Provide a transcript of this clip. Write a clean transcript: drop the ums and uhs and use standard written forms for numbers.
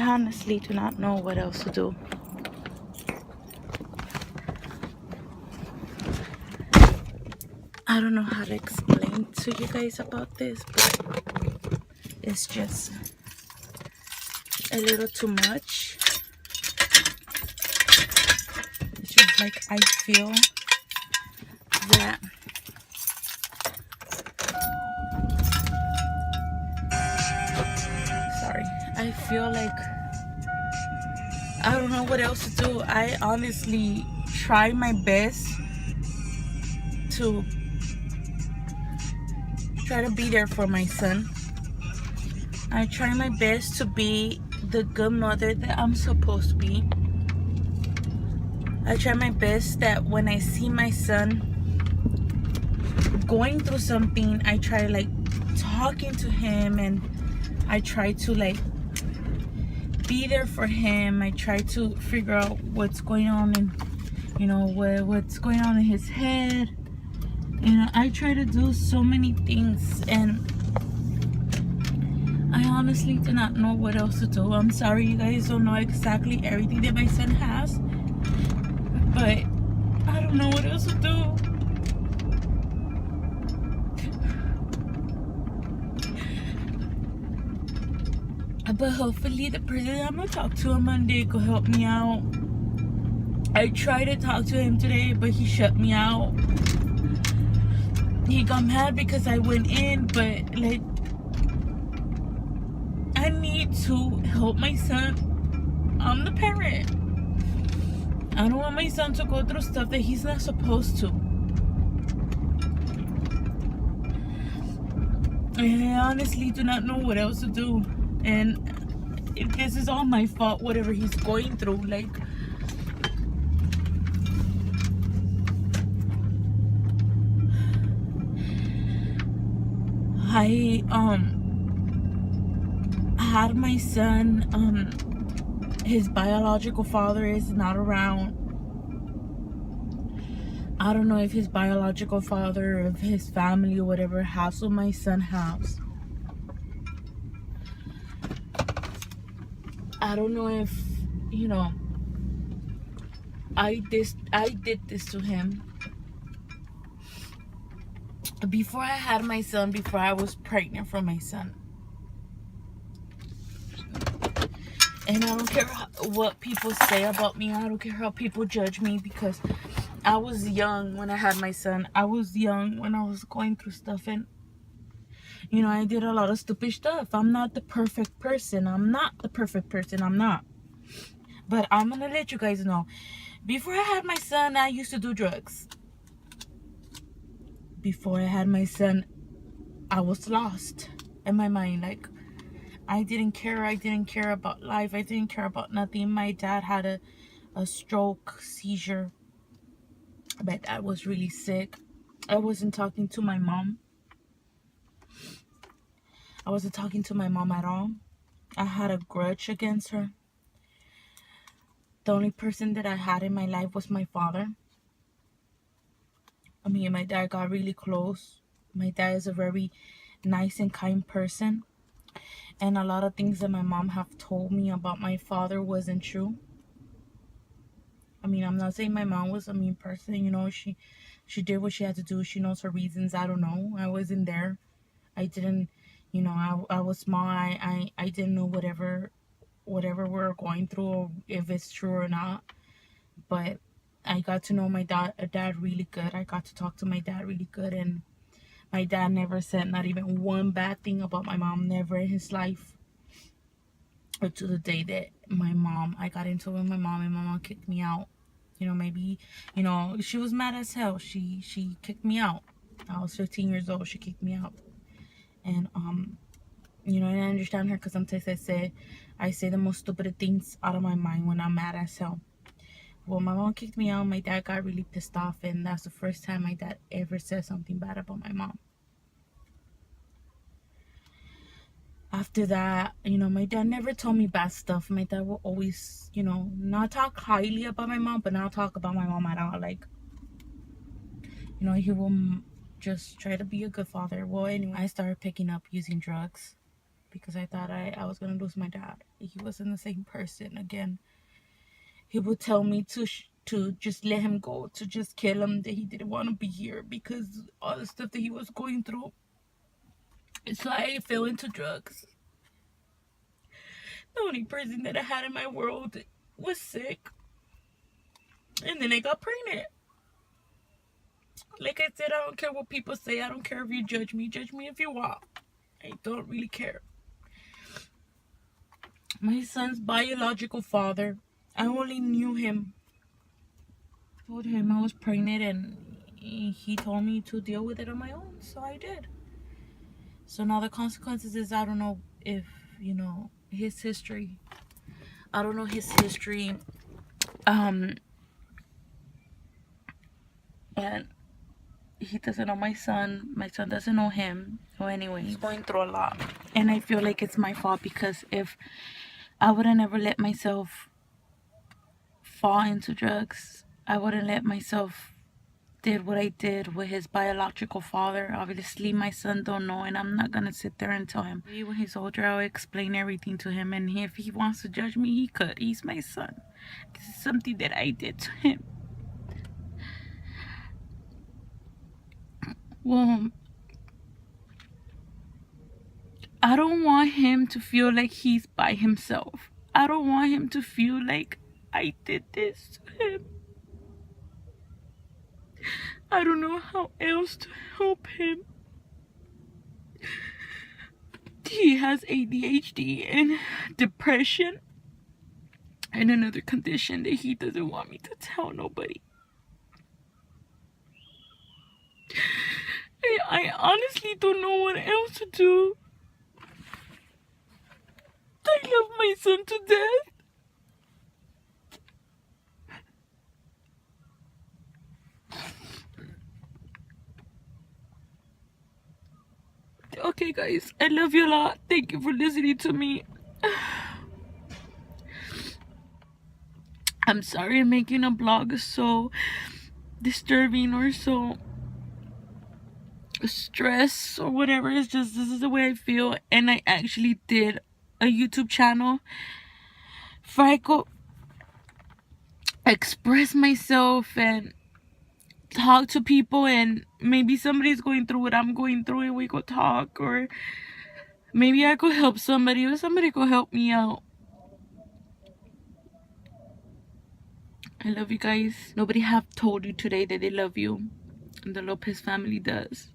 I honestly do not know what else to do. I don't know how to explain to you guys about this, but it's just a little too much. It's just like I feel that I feel like I don't know what else to do. I honestly try my best to try to be there for my son. I try my best to be the good mother that I'm supposed to be. I try my best that when I see my son going through something, I try like talking to him, and I try to like be there for him. I try to figure out what's going on and what's going on in his head. I try to do so many things, and I honestly do not know what else to do. I'm sorry you guys don't know exactly everything that my son has, but I don't know what else to do. But hopefully the person that I'm gonna talk to on Monday could help me out. I tried to talk to him today, but he shut me out. He got mad because I went in, but like, I need to help my son. I'm the parent. I don't want my son to go through stuff that he's not supposed to. I honestly do not know what else to do. And this is all my fault, whatever he's going through. Like, I had my son, his biological father is not around. I don't know if his biological father or if his family or whatever has what my son has. I don't know if, I did this to him. Before I had my son, before I was pregnant for my son. And I don't care what people say about me. I don't care how people judge me, because I was young when I had my son. I was young when I was going through stuff, and I did a lot of stupid stuff. I'm not the perfect person. I'm not. But I'm gonna let you guys know. Before I had my son, I used to do drugs. Before I had my son, I was lost in my mind. Like, I didn't care. I didn't care about life. I didn't care about nothing. My dad had a stroke, seizure. My dad was really sick. I wasn't talking to my mom. I wasn't talking to my mom at all. I had a grudge against her. The only person that I had in my life was my father. Me and my dad got really close. My dad is a very nice and kind person. And a lot of things that my mom have told me about my father wasn't true. I'm not saying my mom was a mean person. She did what she had to do. She knows her reasons. I don't know. I wasn't there. I didn't, I was small. I didn't know whatever we're going through, or if it's true or not. But I got to know my dad really good. I got to talk to my dad really good, and my dad never said not even one bad thing about my mom, never in his life. Or to the day that I got into it with my mom, and my mom kicked me out. Maybe, she was mad as hell. She kicked me out. I was 15 years old. She kicked me out. And, and I understand her, because sometimes I say the most stupid things out of my mind when I'm mad as hell. Well, my mom kicked me out. My dad got really pissed off, and that's the first time my dad ever said something bad about my mom. After that, my dad never told me bad stuff. My dad will always, not talk highly about my mom, but not talk about my mom at all. Like, he will just try to be a good father. Well, anyway, I started picking up using drugs. because I thought I was going to lose my dad. He wasn't the same person again. He would tell me to just let him go, to just kill him, that he didn't want to be here because all the stuff that he was going through. So I fell into drugs. The only person that I had in my world was sick. And then I got pregnant. Like I said, I don't care what people say. I don't care if you judge me. Judge me if you want. I don't really care. My son's biological father, I only knew him. I told him I was pregnant and he told me to deal with it on my own. So I did. So now the consequences is, I don't know if, his history. I don't know his history. And he doesn't know my son. My son doesn't know him. So anyway, he's going through a lot. And I feel like it's my fault, because if I wouldn't ever let myself fall into drugs, I wouldn't let myself did what I did with his biological father. Obviously, my son don't know, and I'm not gonna sit there and tell him. When he's older, I'll explain everything to him, and if he wants to judge me, he could. He's my son. This is something that I did to him. Well, I don't want him to feel like he's by himself. I don't want him to feel like I did this to him. I don't know how else to help him. He has ADHD and depression and another condition that he doesn't want me to tell nobody. I honestly don't know what else to do. I love my son to death. Okay, guys, I love you a lot. Thank you for listening to me. I'm sorry I'm making a blog so disturbing or so stress or whatever. It's just, this is the way I feel, and I actually did a YouTube channel for I could express myself and talk to people, and maybe somebody's going through what I'm going through and we could talk, or maybe I could help somebody, or somebody could help me out. I love you guys. Nobody have told you today that they love you, and the Lopez family does.